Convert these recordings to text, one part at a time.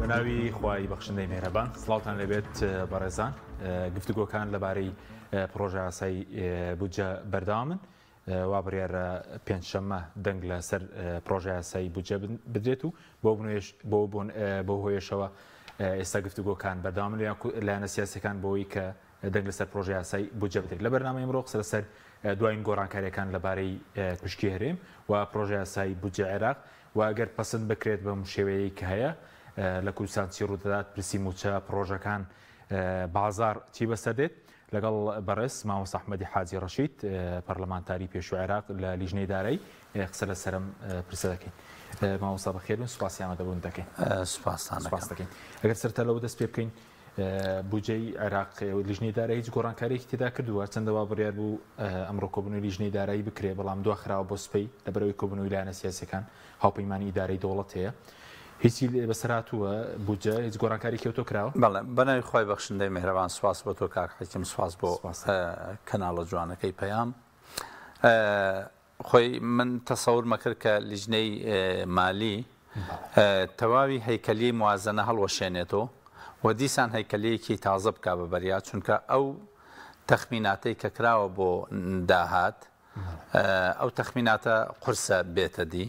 بناوی خوای بەخشندەی مێرەبان سڵاوتان لەبێت بەڕێزان گفتوگۆکان لەبارەی پرۆژە یاسایی بودجە بەردەوامن وا بڕیارە پێنجشەممە دەنگ لەسەر پرۆژە یاسایی بودجە بدرێت و بۆ هۆیشەوە ئێستا گفتوگۆکان بەردەوامن لایەنە سیاسیەکان بۆی کە دەنگ لەسەر پرۆژە یاسایی بودجە بدرێت لە بەرنامەی ئەمڕۆ قسە لەسەر دوایین گۆڕانکاریەکان لەبارەی کوشکی هەرێم و پرۆژە یاسایی بودجە عێراق و ئەگەر پەسەند بکرێت بەم شێوەیەی کە هەیە لە کوردستان چی ڕوودەدات پرسی موچە پرۆژەکان بازار چی بەسەردێت لەگەڵ بەڕێز مامۆستا ئەحمەدی حاجی ڕەشید پەرلەمانتاری پێشوو عێراق لە لیژنەی دارایی قسە لەسەرم پرسە دەکەین. مامۆستا بەخێربن سوپاسی ئامادەبوون دەکەین. سوپاس دەکەین. ئەگەر سەرەتا لەوە دەست پێ بکەین بودجەی عێراق لیژنەی دارایی هیچ گۆڕانکاریەکی تێدا کردووە چەندەوا بڕیار بوو ئەمڕۆ کۆبوونەوەی لیژنەی دارایی بکرێ بەڵام دواخراوە بۆ سپەی لەبەرەوەی کۆبوونەوەی لایەنە سیاسیەکان هاوپەیمانی ئیدارەی دەوڵەت هەیە هیچی بەسەرهاتووە بودجە هیچ گۆڕانکاری کەوتۆ کراوە؟ بەڵێ بەناوی خۆی بەخشندەی میهرەبان سوپاس بۆ تۆ کاک حەکیم سوپاس بۆ کەناڵە جوانەکەی پەیام خۆی من تەسەور مەکرد کە لیژنەی مالی تەواوی هەیکەلی موازنە هەڵوەشێنێتەوە و دیسان هەیکەلەیەکی تازە بکا بە بەریا چونکە ئەو تەخمیناتەی کە کراوە بۆ داهات ئەو تەخمیناتە قورسە بێتە دی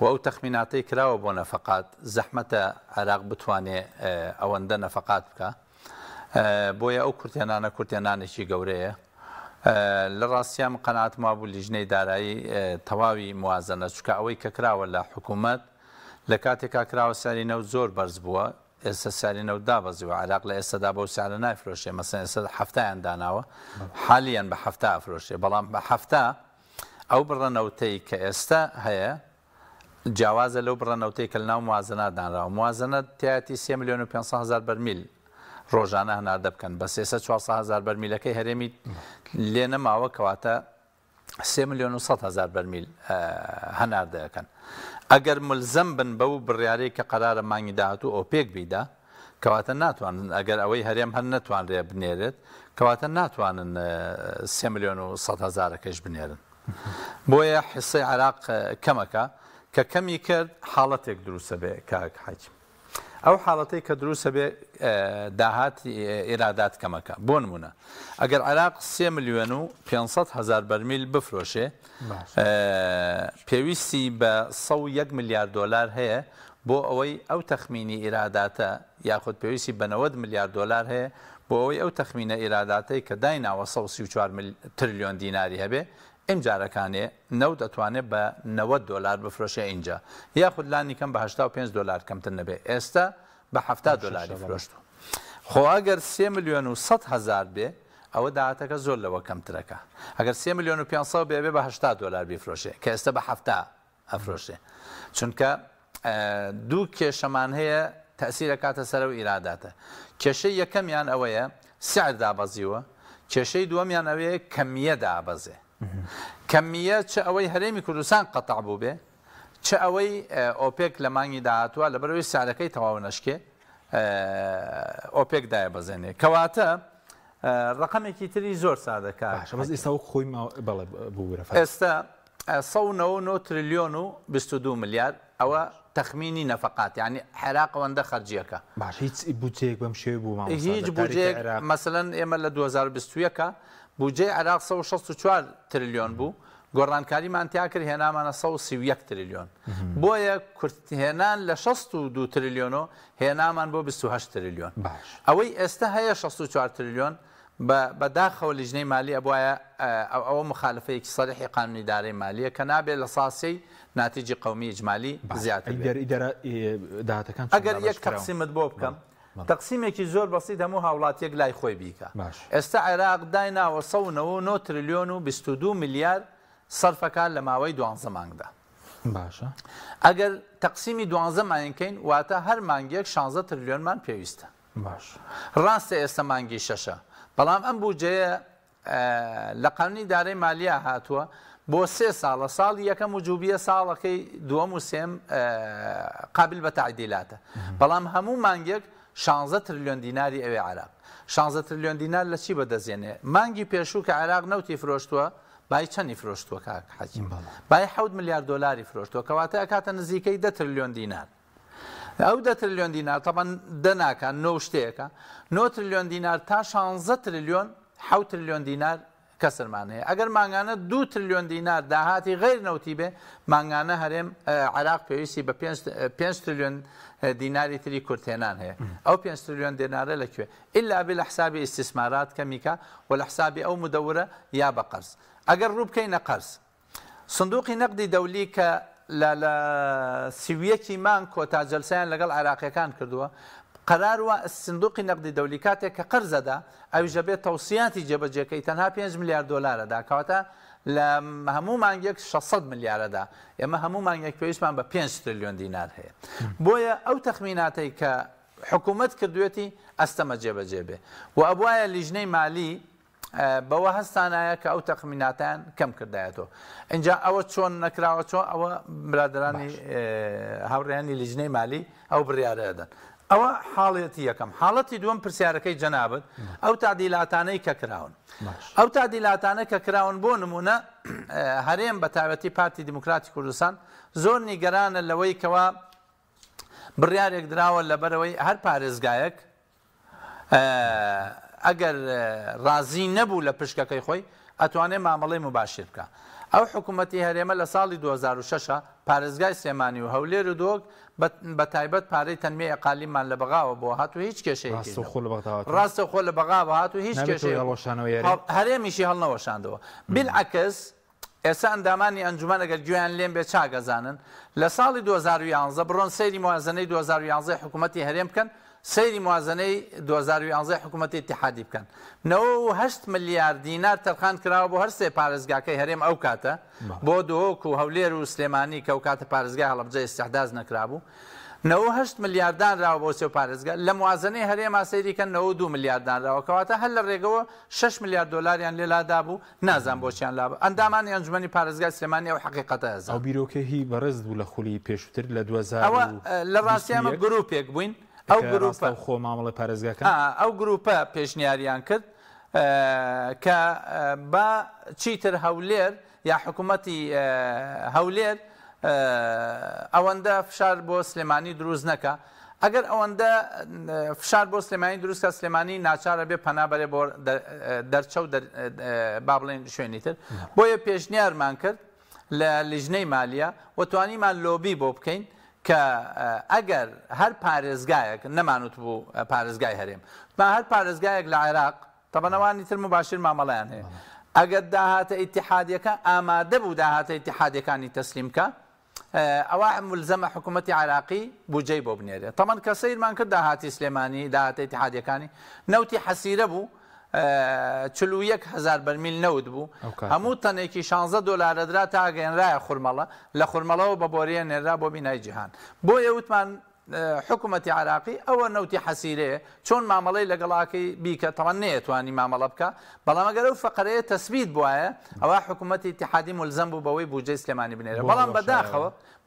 و ئەو تەخمیناتەی کراوە بۆ نەفەقات زەحمەتە عێراق بتوانێ ئەوەندە نەفەقات بکە بۆیە ئەو کورتێنانە کورتێنانێکی گەورەیە لە ڕاستیان قەناعەتم بوو لیژنەی دارایی تەواوی موازنە چونکە ئەوەی کە کراوە لە حکوومەت لە کاتێکا کراوە ساری نەوت زۆر بەرز بووە ئێستا ساری نەوت دابەزیوە عێراق لە ئێستادا بەو سیارە نایفرۆشێ مەسەن ئێستا هەفتایان داناوە حالیان بە هەفتا ئەفرۆشێ بەڵام بە هەفتا ئەو بڕەنەوتەی کە ئێستا هەیە جیاوازە لەو بڕەنەوتەی کە لەناو موازنە دانراوە موازنە تایەتی 3,500,000 بەرمیل ڕۆژانە هەناردە بکەن بە 300,000 بەرمیلەکەی هەرێمی لێ نەماوە کەواتە 3,100,000 بەرمیل هەناردەکەن ئەگەر ملزەم بن بەو بڕیارەی کە قەرارە مانگی داهاتوو ئۆپێک بیدا کەواتە ناتوانن ئەگەر ئەوەی هەرێم هەر نەتوانرێ بنێرێت کەواتە ناتوانن 3,100,000ەکەش بنێرن بۆیە حیسەی عێراق کەمەکە کە کەمی کرد حاڵەتێک دروستە بێ کاک حەکیم ئەو حاڵەتەی کە دروستە بێ داهات ئێرادات کەمەکە بۆ نمونە ئەگەر عێراق 3,500,000 بەرمیل بفرۆشێ پێویستی بە 101 میلیارد دلار هەیە بۆ ئەوەی ئەو تەخمینی ئێراداتە یاخود پێویستی بە 90 میلیارد دلار هەیە بۆ ئەوەی ئەو تەخمینە ئێراداتەی کە دایناوە 134 تریلیۆن دیناری هەبێ ئەم جارەکانێ نەو دەتوانێت بە 90 دلار بفرۆشێ اینجا یاخود لانی کەم بە 85 دلار کەمتر نەبێ ئێستا بە 70 دلاری فرۆشتوە خۆ ئەگەر 3,100,000 بێ ئەوە داهاتەکە زۆر لەوە کەمترەکە ئەگەر 3,500,000 بێ بە 80 دلار بیفرۆشێ کە ئێستا بە 70 ئەفرۆشێ چونکە دوو کێشەمان هەیە تەسیرە کاتە سەر و ئیراداتە کێشەی یەکەمیان ئەوەیە سعر دابەزیوە کێشەی دووەمیان ئەوەیە کەمیە دابەزێ کەمیە چ ئەوەی هەرێمی کوردستان قەتع بوو بێ چ ئەوەی ئۆپێک لە مانگی داهاتووە لەبەرەوەی سعرەکەی تەواو نەشکێ ئۆپێک دایە بەزێنێ کەواتە ڕقمێکی تری زۆر سادەکە ئێستا خۆی ئێستا 199 تریلیۆن و 22 میلیارد ئەوە تەخمینی نەفەقات یعنی عێراق ئەوەندە خەرجیەکە هیچ بودجەیەک بەم شێوە بوو هیچ بودجەیەک مەسەلەن ئێمە لە 2021 بودجەی عێراق 164 تریلیۆن بوو گۆڕانکاریمان تیا کرد هێنامانە 131 تریلیۆن بۆیە هێنان لە 62 تریلیۆنەوە هێنامان بۆ 28 تریلیۆن ئەوەی ئێستا هەیە 64 تریلیۆن بەداخەوە لیژنەی مالی ئەبواە ئەوە مخالفەیەکی سەریحی قانونی دارەی مالیە کە نابێت لە ساسی ناتیجی قومی ئیجمالی زیاتر ئەگەر یەک تەقسیمت بۆ بکەم تەقسیمێکی زۆر بەسیط هەموو هاوڵاتیەک لای خۆی بیکە ئێستا عێراق دایناوە 199 تریلیۆن و 22 میلیارد سەرفەکان لە ماوەی 12 مانگدا باشە ئەگەر تەقسیمی 12 مانگکەین واتە هەر مانگێک 16 تریلیۆنمان پێویستە باش ڕاستە ئێستا مانگی شەشە بەڵام ئەم بودجەیە لە قانونی دارەی مالیە هاتووە بۆ 3 ساڵە ساڵی یەکەم و جووبیە ساڵەکەی دووەم و سێم قابل بە تعدیلاتە بەڵام هەموو مانگێک 16 تریلیۆن دیناری ئەوێ عێراق 16 تریلیۆن دینار لە چی بەدەزێنێ مانگی پێشوو کە عێراق نەوتی فرۆشتووە بای چەندی فرۆشتووە کاک حەکیم بای 7 میلیارد دلاری فرۆشتووە کەواتە ئەکاتە نزیکەی 10 تریلیۆن دینار ئەو 10 تریلیۆن دینار تەبەن دەناکە نۆ شتەیەەکە 9 تریلیۆن دینار تا 16 تریلیۆن 7 تریلیۆن دینار کەسرمان هەیە ئەگەر ماگانە 2 تریلیۆن دینار داهاتی غیر نەوتی بێ ماگانە هەرێم عراق پێویستی بە 5 تریلیۆن دیناری تری کورتێنان هەیە ئەو 5 تریلیۆن دینارە لەکوێ ئللا بێ لە حسابی ئیسtisمارات کەمیکە و لە حسابی ئەو مدەورە یا بە قەرز ئەگەر ڕوو بکەینە قەرز سندوقی نەقدی دەولی کە لە سیویەکی مان کۆتا جەلسەیان لەگەڵ عراقیەکان کردووە قرار وە سندوقی نەقدی دەولی کاتێک کە قەرزەدا ئەویژە بێت تەوسیاتی جێبەجێکەی تەنها 5 میلیارد دۆلارەدا کەواتە لە هەموو مانگێک 600 میلیارەدا ئێمە هەموو مانگێک پێویستمان بە 5 تریلیۆن دینار هەیە بۆیە ئەو تەخمیناتەی کە حکوومەت کردوێتی ئەستەمە جێبەجێ بێ و ئەبوایە لیژنەی مالی بەوە هەستانایە کە ئەو تەخمیناتیان کەم کردایەتەوە اینجا ئەوە چۆن نەکراوە چۆن ئەوە برادرانی هاوڕێیانی لیژنەی مالی ئەو بڕیارەدەن ئەوە حاڵەتی یەکەم حاڵەتی دووەم پرسیارەکەی جەنابەت ئەو تعدیلاتانەی کە کراون ئەو تعدیلاتانە کە کراون بۆ نمونە هەرێم بە تایبەتی پارتی دیموکراتی کوردستان زۆر نیگەرانە لەوەی کەوا بڕیارێک دراوە لەبەرەوەی هەر پارێزگایەک ئەگەر ڕازی نەبوو لە پشکەکەی خۆی ئەتوانێت مامەڵەی مباشر بکە ئەو حکوومەتی هەرێمە لە ساڵی 2006 پارێزگای سلێمانی و هەولێر و دۆک بە تایبەت پارەی تەنمێ ئەقالیمان لە بەغاوە بۆ هاتو هیچ کێشەیەکی ڕاستە خۆ لە بەغاوە هاتو هیچ کێشەیە هەرێمیشی هەڵنەوەشاندەوە بالعکس ئێستا ئەندامانی ئەنجومەن ئەگەر گوێیان لێم بێ چاگەزانن لە ساڵی 2011 بڕۆن سەیری موازنەی 2011 حکوومەتی هەرێم بکەن سەیری موازنەی 2011 حکوومەتی اتحادی بکەن 98 میلیارد دینار تەرخان کراوە بۆ هەر سێ پارێزگاکەی هەرێم ئەو کاتە بۆ دۆک و هەولێر و سلێمانی کە ئەو کاتە پارێزگای هەڵەبجە ئیستیحداز نەکرابوو 98 میلیاردان راوە بۆ سێ پارێزگا لە موازنەی هەرێما سەیریکەن 92 میلیاردان راوە کەواتە هەر لە ڕێگەوە 6 میلیارد دۆلاریان لێلادا بوو نازان بۆچیان لابوو ئەندامانی ئەنجومەنی پارێزگای سلێمانی ئەو حەقیقەتە هەزا ئەو بیرۆکەی بەڕێز بوو لە خولی پێشووتر لە 2000 ئەوە لە ڕاستیامە گروپێک بووین ئەو گروپە خۆ مامەڵی پارێزگاکە ئەو گروپە پێشنیاریان کرد کە بە چیتر هەولێر یا حکوومەتی هەولێر ئەوەندە فشار بۆ سلێمانی دروست نەکە ئەگەر ئەوەندە فشار بۆ سلێمانی دروستکە سلێمانی ناچارە بێ پەنابەرێ بۆ دەرچە و با بڵێن شوێنی تر بۆیە پێشنیارمان کرد لە لیژنەی مالیە و توانیمان لۆبی بۆ بکەین کە ئەگەر هەر پارێزگایەک نەمانوت بوو پارێزگای هەرێم هەر پارێزگایەک لە عێراق تەبەنەوانی تر مباشر مامەڵیان هەیە ئەگەر داهاتە ئیتیحادیەکە ئامادە بوو داهاتە ئیتیحادیەکانی تەسلیمکە ئەوە ملزەمە حکوومەتی عراقی بودجەی بۆ بنێرێت تەمەن کە سەیرمان کرد داهاتی سلێمانی داهاتە ئیتیحادیەکانی نەوتی حەسیرە بوو 41,000 بەرمیل نەوت بوو هەموو تەنێکی 16 دۆلارەدرا تا گەێنرایە خورمەڵە لە خورمەڵەوە بە بۆریە نێرا بۆ بینای جیهان بۆیە وتمان حکوومەتی عراقی ئەوە نەوتی حەسیرەیە چۆن مامەڵەی لەگەڵاکەی بیکە تەوان نەیەتوانی مامەڵە بکە بەڵام ئەگەر ئەو فەقەرەیە تەسبیت بووایە ئەوە حکوومەتی اتحادی ملزەم بوو بەوەی بودجەی سلێمانی بنێرە بەڵام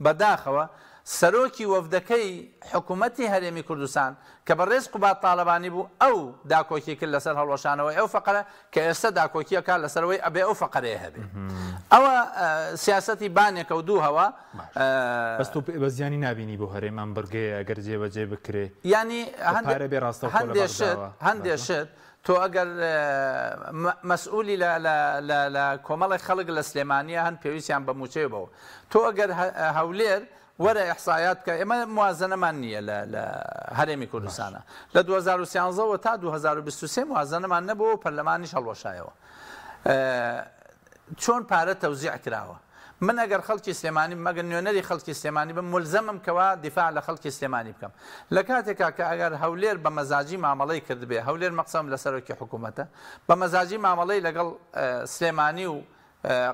بەداخەوە سەرۆکی وەفدەکەی حکوومەتی هەرێمی کوردستان کە بەڕێز قوبات تاالبانی بوو ئەو داکۆکی کرد لەسەر هەڵۆشانەوەی ئەو فەقەرە کە ئێستا داکۆکیەکە لەسەرەوەی ئەبێ ئەو فەقەرەیە هەبێ ئەوە سیاسەتی بانێکە و دووهەوە بەست و بەزیانی نبینی بۆ هەرێمان بڕگەیە ئەگەر جێبەجێ بکرێ ینی هەندێشت تۆ ئەگەر مەسئولی لە کۆمەڵی خەڵک لە سلێمانیە هەند پێویستیان بە موچەی بەوە تۆ ئەگەر هەولێر وەرە ئەحسایات کە ئێمە موازنەمان نییە لە هەرێمی کوردستانە لە 2013 تا 2023 موازنەمان نەبوو پەرلەمانیش هەڵوەشایەوە چۆن پارە تەوزیع کراوە من ئەگەر خەڵکی سلێمانی مەگەر نوێنەری خەڵکی سلێمانی بم ملزەمم کەوا دیفاع لە خەڵکی سلێمانی بکەم لە کاتێکا کە ئەگەر هەولێر بە مەزاجی مامەڵەی کرد بێ هەولێر مەقسەم لە سەرۆکی حکوومەتە بە مەزاجی مامەڵەی لەگەڵ سلێمانی و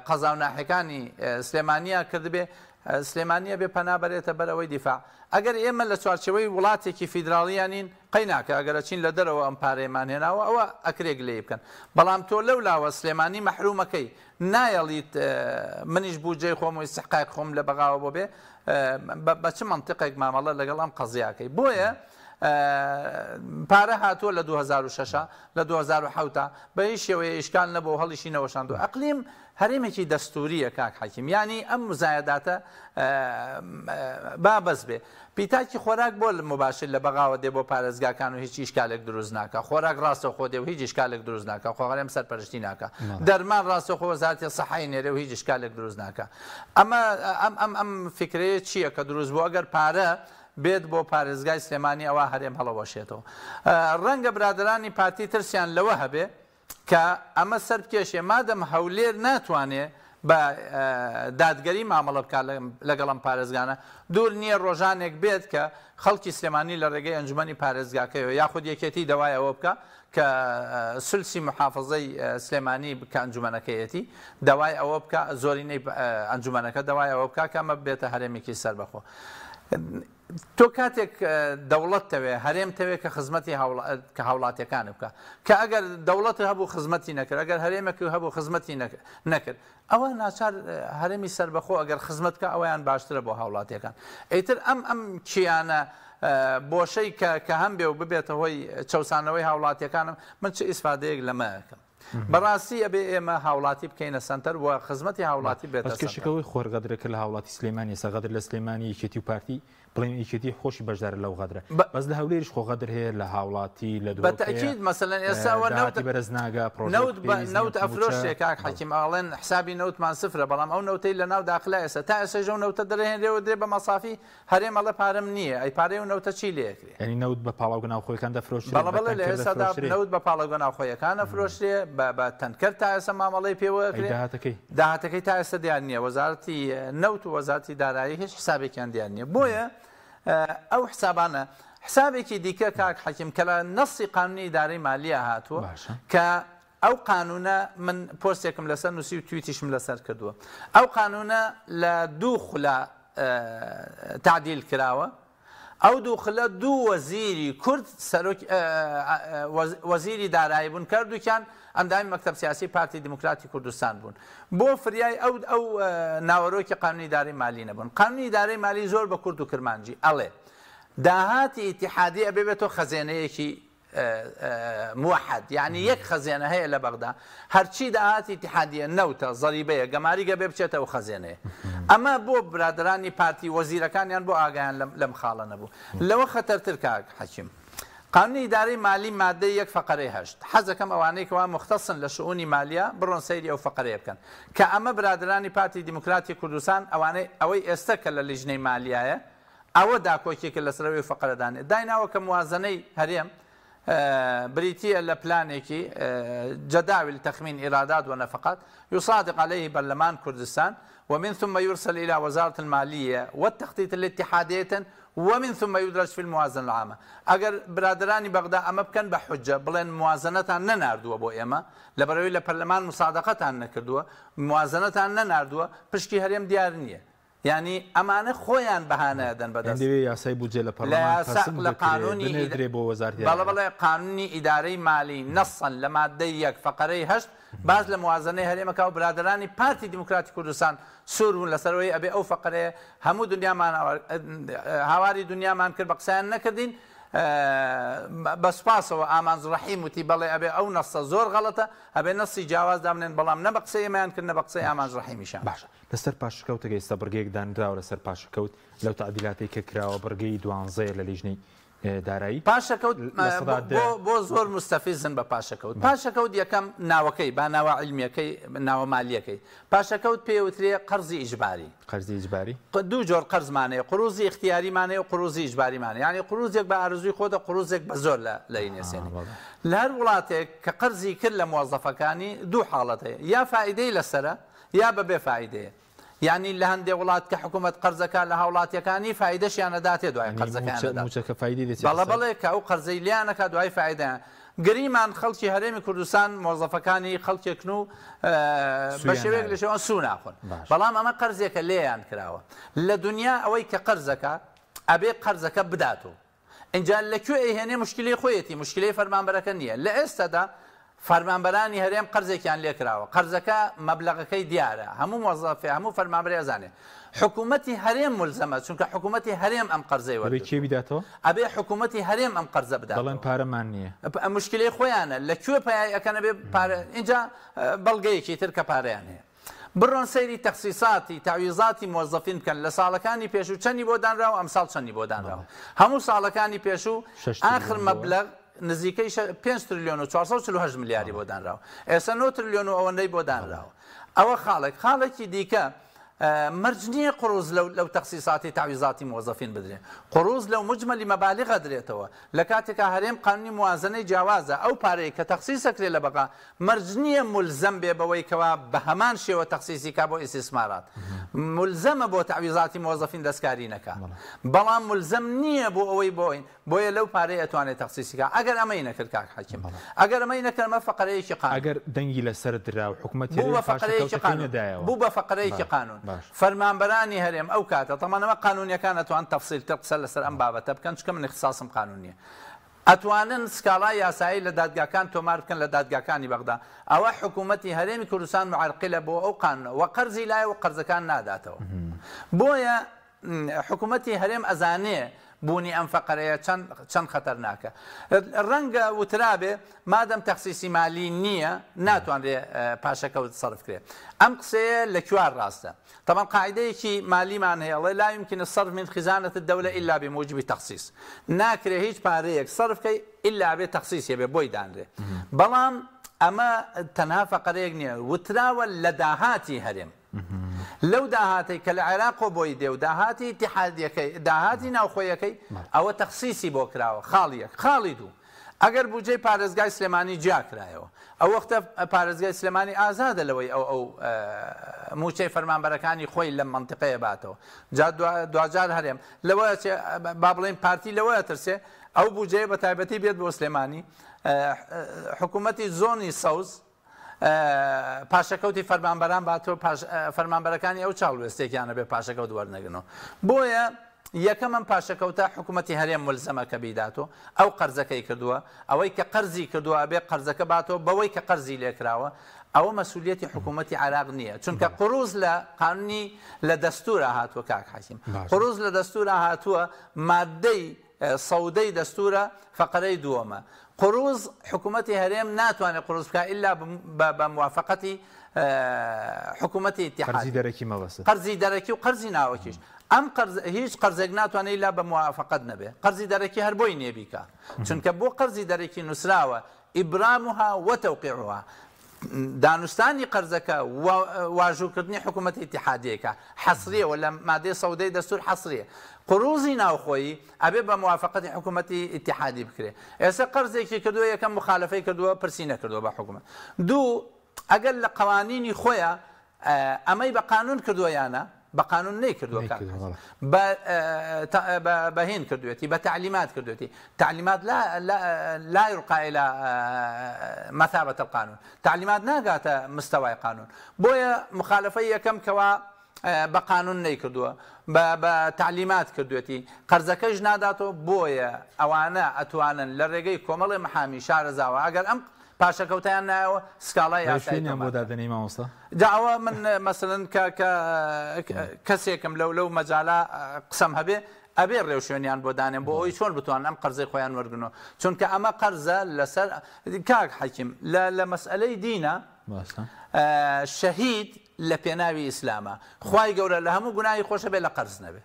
قەزا و ناحەکانی سلێمانیە کرد بێ سلێمانیە بێ پەنابەرێتە بەرەوەی دیفاع ئەگەر ئێمە لە چوارچەوەی وڵاتێکی فیدراڵیانین قەیناکە ئەگەرە چین لە دەرەوە ئەم پارەیەمان هێناوە ئەوە ئەکرێک لێ بکەن بەڵام تۆ لەو لاوە سلێمانی مەحرومەکەی نایەڵیت منیش بودجەی خۆم و استحقاق خۆم لە بەغاوە بۆ بێ بە چ منطقێک مامەڵە لەگەڵ ئەم قەزیاکەی بۆیە پارە هاتووە لە 2006 لە 2007 بە هیچ شێوەیە ئیشکال نەبوو هەڵیشی نەوەشاندووە. ئەقلیم هەرێمێکی دەستوریە کاک حەکیم، ینی ئەم مزایەداتە با بەس بێ. پیتاکی خۆراک بۆ مباشر لە بەغاوە دێ بۆ پارێزگاکان و هیچ ئیشکالێک دروست ناکە، خۆراک ڕاستەوخۆ دێ و هیچ ئیشکالێک دروست ناکە، خۆغەرێم سەرپەرشتی ناکە، دەرمان ڕاستەوخۆ وەزارەتی سەحای نێرێ و هیچ ئیشکالێک دروست ناکە. ئەم فکرەیە چییە کە دروست بوو؟ ئەگەر پارە بێت بۆ پارێزگای سلێمانی ئەوە هەرێم هەڵەوەشێتەوە. ڕەنگە برادرانی پارتی ترسیان لەوە هەبێ کە ئەمە سەر بکێشێ مادەم هەولێر ناتوانێت بە دادگەری مامەڵە بکات لەگەڵم پارێزگانە، دوور نییە ڕۆژانێک بێت کە خەڵکی سلێمانی لە ڕێگەی ئەنجومەنی پارێزگاکەیەوە یاخود یەکێتی دەوای ئەوە بکە کە سلسی محافظەی سلێمانی بکە ئەنجومەنەکەیەتی دەوای ئەوە بکە، زۆرینەی ئەنجومەنەکە دەوای ئەوە بکە کە ئەمە بێتە هەرێمێکی سەربەخۆ. تۆ کاتێک دەوڵەت تەوێ هەرێم تەوێت کە خزمەتی کە هاوڵاتیەکان بکە، کە ئەگەر دەوڵەت هەبوو خزمەتی نەکرد، ئەگەر هەرێمێک هەبوو خزمەتی نەکرد، ئەوە ناچار هەرێمی سەربەخۆ ئەگەر خزمەتکە ئەویان باشترە بۆ هاوڵاتیەکان. ئیتر ئەم کیانە بۆشەی کە هەم بێ و ببێتە هۆی چەسانەوەی هاوڵاتیەکانم من چه ئیسفادەیەک لەمەکەم. بەڕاستی ئەبێ ئێمە هاوڵاتی بکەینە سنتەر و خزمەتی هاوڵاتی بێتە کەشەکەەوەی خۆرگەدرێکە لە هاوڵاتی سلێمانی ئێستا غەدر لە سلێمانی یەکێتی و پارتی بڵێن یەکێتی خۆشی بەشدارە لەو غەدرە، بەس لە هەولێریش خۆغەدر هەیە لە هاوڵاتی لە بەتەکید مەسەلەن ئێستاوە بەرز ناگا نەوت ئەفرۆشتێک کاک حەکیم ئاڵێن حسابی نەوتمان سفرە، بەڵام ئەو نەوتەی لە ناو داخلا ئێستا تا ئێستا ژە نەوتە دەرهێنرێەوە درێ بە مەسافی هەرێم ئەڵە پارەم نییە، ئەی پارەی و نەوتە چی لێکرێ؟ ینی نەوت بە پاڵاو ناوخۆیەکان دەفرۆشت؟ بەڵێ لە ئێستادا نەوت بە پاڵەوە ناوخۆیەکانە فرۆشتێ بە تەنکەر تا ئێستا مامەڵەی پێوە داهاتەکەی تا ئێستا دیان نییە، وەزارەتی نەوت و وەزارەتی دارایی هیچ حسابێکیان دیان نییە. بۆیە ئەو حسابانە حسابێکی دیکە کاک حەکیم کە لە نەسی قانونی ئیدارەی مالیە هاتووە کە ئەو قانونە من پۆستێکم لەسەر نووسی و تویتیشم لەسەر کردووە. ئەو قانونە لە دوو خولە تعدیل کراوە. ئەو دوو خولە دوو وەزیری کورد وەزیری دارایی بوون، کردووکیان ئەندامی مەکتەب سیاسی پارتی دیموکراتی کوردستان بوون، بۆ فریای ئەو ناوەڕۆکی قانونی ئیدارەی مالی نەبوون. قانونی ئیدارەی مالی زۆر بە کورد و کرمانجی ئەڵێ داهاتی ئیتیحادی ئەبێ بێتەوە خەزێنەیەکی موحد، یعنی یەک خەزێنە هەیە لە بەغدا، هەرچی داهاتی ئیتیحادیە نەوتە زەریبەیە گەماریگە بێ بچێتەوە خەزێنەیە. ئەمە بۆ برادرانی پارتی وەزیرەکانیان بۆ ئاگایان لەم خاڵە نەبوو. لەوە خەتەرتر کاک حەکیم قانونی ئیدارەی مالی مادەی 1 فقرەی 8 حەزەکەم ئەوانەی کەوا مختصن لە شؤونی مالیە بڕۆن سەیری ئەو فقرەیە بکەن کە ئەمە برادرانی پارتی دیموکراتی کوردستان ئەوەی ئێستا کە لە لیژنەی مالیایە ئەوە داکۆکێکە لەسەرەوەی فقرەدانێت دایناوە کە موازنەی هەرێم بريتية لبلانيكي جداول تخمين إيرادات ونفقات يصادق عليه برلمان كردستان ومن ثم يرسل إلى وزارة المالية والتخطيط الاتحادية ومن ثم يدرج في الموازنة العامة. أجر برادراني بغداد أما بكن بحجة بلين موازنتها نناردوا أبو إما لبروي لبرلمان مصادقتها نكردوا موازنتها نناردوا بشكي هريم ديارنية. يعني أمانة خويان بهانة دن بدرس. عندي ياساي بوجه لبرلمان لا قانوني بلا قانوني إداري مالي نصا لما ديك فقري هشت بعض الموازنة هريم كاو برادراني بارتي ديمقراطي كردستان سور لسروي أبي أو فقري همو دنيا مان هواري دنيا مان كر بقسان نكردين بس باسو آمانز رحيم وتيبالي أبي أو نص زور غلطة أبي نص جواز دامن بلام نبقسي ما يمكن نبقسي آمانز رحيم شان. باشا لسر باش كوت جيست برجيك دان دراو لسر باش كوت لو تعديلاتي كراو برجي دوان زير لليجني دارایی پاشە کەوت بۆ زۆر مستەفیزن بە پاشە کەوت پاشە کەوت یەکەم ناوەکەی با ناوە عیلمیەکەی ناوە مالیەکەی پاشە کەوت پێوترێ قەرزی ئیجباری دوو جۆر قەرزمانەیە قروزی اختیاریمانەیە و قروزی ئیجباریمانە یعنی قروزێک بە ئارزووی خۆتە قروزێک بە زۆر لە ئینێسێنی لە هەر وڵاتێک کە قەرزی کرد لە موظفەکانی دوو حاڵەت هەیە یا فائیدەی لەسرە یا بەبێ فائیدەیە يعني اللي هندي ولات كحكومة قرضك لها ولات كاني فائدة شيء أنا داتي دعاء قرضك أنا موجك فائدة بالله كأو قرضي لي أنا كدعاء فائدة قريمان خلتي هرمي كردستان موظفة كاني خلتي كنو بشويك لشون سونا أخون بالله ما قرضك ليه عن كراوة لدنيا أوي كقرضك أبي قرضك بداته إن جاء لك أي هني مشكلة خويتي مشكلة فرمان بركنية لا استدا فەرمانبەرانی هەرێم قەرزێکیان لێ کراوە قەرزەکە مەبلەغەکەی دیارە هەموو موظفێ هەموو فەرمانبەری ئەزانێ حکوومەتی هەرێم ملزەمە چونکە حکوومەتی هەرێم ئەم قەرزەی وەرگرت کێ بیداتەوە ئەبێ حکوومەتی هەرێم ئەم قەرزە بدات بەڵام پارەمان نییە مشکلەی خۆیانە لەکوێ پایەکەنە بێ اینجا بەڵگەیەکی تر کە پارەیان هەیە بڕۆن سەیری تەخسیساتی تاویزاتی مۆزەفین بکەن لە ساڵەکانی پێشوو چەندی بۆ دانراوە ئەم ساڵ چەندی بۆ دانراوە هەموو ساڵەکانی پێشوو ئاخر مەبلەغ نزیکەی 5 تریلیۆن و 448 ملیاری بۆ دانراوە ئێستا 9 تریلیۆن و ئەوەندەی بۆ دانراوە ئەوە خاڵێکی دیکە مەرج نییە قڕوز لەو تەخسیساتی تاویزاتی مۆزەفین بدرێن قڕوز لەو مجمەلی مەبالغە درێتەوە لە کاتێکا هەرێم قانونی موازنەی جیاوازە ئەو پارەی کە تەخسیسەکرێ لە بەقا مەرج نییە ملزەم بێ بەوەی کەوا بە هەمان شێوە تەخسیسی کا بۆ ئیسtisمارات ملزەمە بۆ تاویزاتی مۆزەفین دەستکاری نەکا بەڵام ملزەم نییە بۆ ئەوەی بۆیە لەو پارەی ئەتوانێت تەخسیسیکا ئەگەر ئەمەی نەکرد کاک حەکیم ئەگەر ئەمەی نەکەمە فەقەرەیەکی قانون ئەگەر دەنگی لەسەر درا و حکوومەتی بوو بە فەقەرەیەکی قانون فەرمانبەرانی هەرێم ئەو کاتە تەمانەوە قانونیەکان ئەتوان تەفسیل تر قسە لەسەر ئەم بابەتە بکەن چکە من اختصاصم قانونیە ئەتوانن سکاڵای یاسایی لە دادگاکان تۆمار بکەن لە دادگاکانی بەغدا ئەوە حکوومەتی هەرێمی کوردستان معرقلە بۆ ئەو قانونە و قەرزی لایە و قەرزەکان ناداتەوە بۆیە حکوومەتی هەرێم ئەزانێ بوونی ئەم فەقەرەیە چەند خەتەرناکە ڕەنگە وترابێ مادەم تەخسیسی مالی نییە ناتوانرێ پاشەکەوت سەرفکرێت ئەم قسەیە لە کوار ڕاستە طبعا قاعدەیەکی مالیمان هەیە ئەڵێ لا يمكن الصرف من خزانة الدولة إلا بموجب تخصيص ناکرێ هیچ پارەیەک سەرفکەی إلا بێ تەخسیسیە بێ بۆی دانرێ بەڵام ئەمە تەنها فەقەرەیەک نییە وتراوە لە داهاتی هەرێم لەو داهاتی کە لە عێراق بۆی دێ و داهاتی اتحادیەکەی داهاتی ناوخۆیەکەی ئەوە تەخسیسی بۆ کراوە خاڵی دوو ئەگەر بودجەی پارێزگای سلێمانی جیاکرایەوە ئەو وەختە پارێزگای سلێمانی ئازادە لەوەی ئەو موچەی فەرمانبەرەکانی خۆی لەم منتیقەیە باتەوە دوجار هەرێم لەوە با بڵێن پارتی لەوەیە ترسێ ئەو بودجەیە بە تایبەتی بێت بۆ سلێمانی حکوومەتی زۆنی سەوز پاشەکەوتی فەرمانبەران باتەوە فەرمانبەرەکانی ئەو چاڵوێستێکیانە بێ پاشەکەوت وەرنەگرنەوە بۆیە یەکەم ئەم پاشەکەوتە حکوومەتی هەرێم ملزەمە کە بیداتەوە ئەو قەرزەکەی کردووە ئەوەی کە قەرزی کردووە بێ قەرزەکە باتەوە بەوەی کە قەرزی لێکراوە ئەوە مەسئولیەتی حکوومەتی عێراق نییە چونکە قڕوز لە قانونی لە دەستورە هاتووە کاک حەکیم قڕوز لە دەستورە هاتووە مادەی سەودەی دەستورە فەقەرەی دووەمە قڕوز حکوومەتی هەرێم ناتوانێت قڕوز بکە ئیلا بە موافقەتی حکوومەتی اتحادی قەرزی دەرەکی و قەرزی ناوەکیش ئەم هیچ قەرزێک ناتوانێت لا بە موافقەت نەبێ قەرزی دەرەکی هەر بۆی نێبیکە چونکە بۆ قەرزی دەرەکی نووسراوە ئیبرامها وتەوقیعها دانوستانی قەرزەکە واژووکردنی حکوومەتی اتحادیەکە حەسریەوە لە مادەی سەودەی دەستور حەسریە قڕوزی ناوخۆیی ئەبێ بە موافقەتی حکوومەتی اتحادی بکرێ ئێستا قەرزێکی کردووە یەکەم مخالفەی کردووە پرسی نەکردووە بە حکوومەت دوو ئەگەر لە قوانینی خۆیان ئەمەی بە قانون کردووە یانە بە قانون نەیکردووە بە هێن کردوێتی بە تعلیمات کردوێتی تعلیمات لا يرقى إلى مثابة القانون تعلیمات ناگاتە مستەوای قانون بۆیە مخالفەی یەکەم کەوا بە قانون نەیکردووە بە تعلیمات کردوێتی قەرزەکەش ناداتەوە بۆیە ئەوانە ئەتوانن لە ڕێگەی کۆمەڵی محامی شارەزاوە ئەگەر ئەم پاشەکەوتیان نایەوە سکاڵای یاساییان بۆ دادنەی مامۆستا داوە من مەسەڵەن کەسێکم لەو مەجالا قسەم هەبێ ئەبێ ڕێوشێنیان بۆ دانێن بۆ ئەوی چۆن بتوان ئەم قەرزەی خۆیان وەرگنەوە چونکە ئەمە قەرزە لەسەر کاک حەکیم لە مەسئلەی دینە شەهید لە پێناوی ئیسلامە خوای گەورە لە هەموو گوناهی خۆشە بێ لە قەرز نەبێ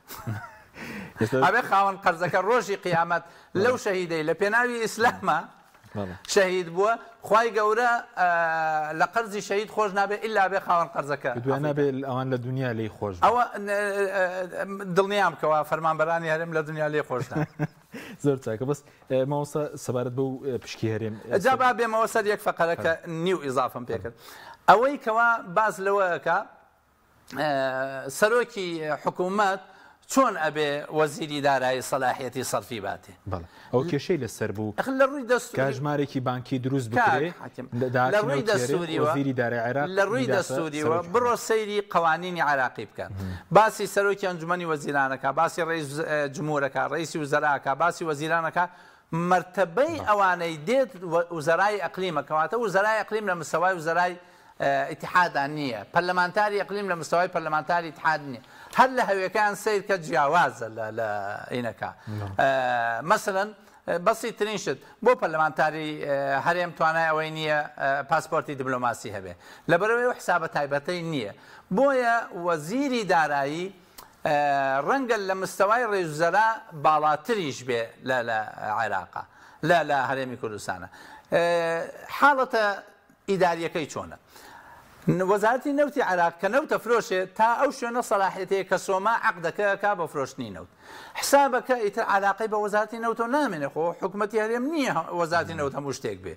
ئەبێ خاوەن قەرزەکە ڕۆژی قیامەت لەو شەهیدەی لە پێناوی ئیسلامە شەهید بووە خوای گەورە لە قەرزی شەهید خۆش نابێ ئیلا بێ خاوەن قەرزەکە دوای نابێ ئەوان لە دنیا لێی خۆش ئەوە دڵنیام بکەوە فەرمانبەرانی هەرێم لە دنیا لێ خۆش زۆر چاکە بەس مامۆستا سەبارەت بەو پشکی هەرێم جا با بێمەوە سەر یەک فەقەرەکە نیو ئیزافم پێکرد ئەوەی کەوا باز لەوەکە سەرۆکی حکوومەت چۆن ئەبێ وەزیری دارایی سەلاحیەتی سەرفی باتێ ئەو کێشەی لەسەر بوو لە ڕووی دەستوری کاژمارێکی بانکی دروست بکرێ لە ڕووی دەستوریەوە لە ڕووی دەستوریەوە بڕۆ سەیری قوانینی عراقی بکەن باسی سەرۆکی ئەنجومەنی وەزیرانەکە باسی ڕئیس جمهورەکە ڕئیسی وزەراکە باسی وەزیرانەکە مرتبەی ئەوانەی دێت وزەرای ئەقلیمە کەواتە وزەرای ئەقلیم لە مستەوای وزەرای ئیتحادان نییە پەرلەمانتاری ئەقلیم لە مستەوای پەرلەمانتاری ئیتحاد نییە هەر لە هەویەکان سیر کە جیاوازە لە ئینەکە مەسەڵەن بەسی ترین شت بۆ پەرلەمانتاری هەرێم توانای ئەوەی نییە پاسپۆرتی دیبلۆماسی هەبێ لەبەرەوەی حسابە تایبەتەی نییە بۆیە وەزیری دارایی ڕەنگە لە مستەوای ڕێژوزەرا باڵاتریش بێ لە عێراقا لە هەرێمی کوردستانە حاڵەتە ئیداریەکەی چۆنە وەزارەتی نەوتی عێراق کە نەوتە فرۆشێت تا ئەو شوێنە سەلاحیەتەیە کە سۆما عەقدەکە بە فرۆشتنی نەوت حسابەکە ئیتر عێراقی بە وەزارەتی نەوتۆ نامێنێ خۆ حکوومەتی هەرێم نییە وەزارەتی نەوت هەموو شتێک بێ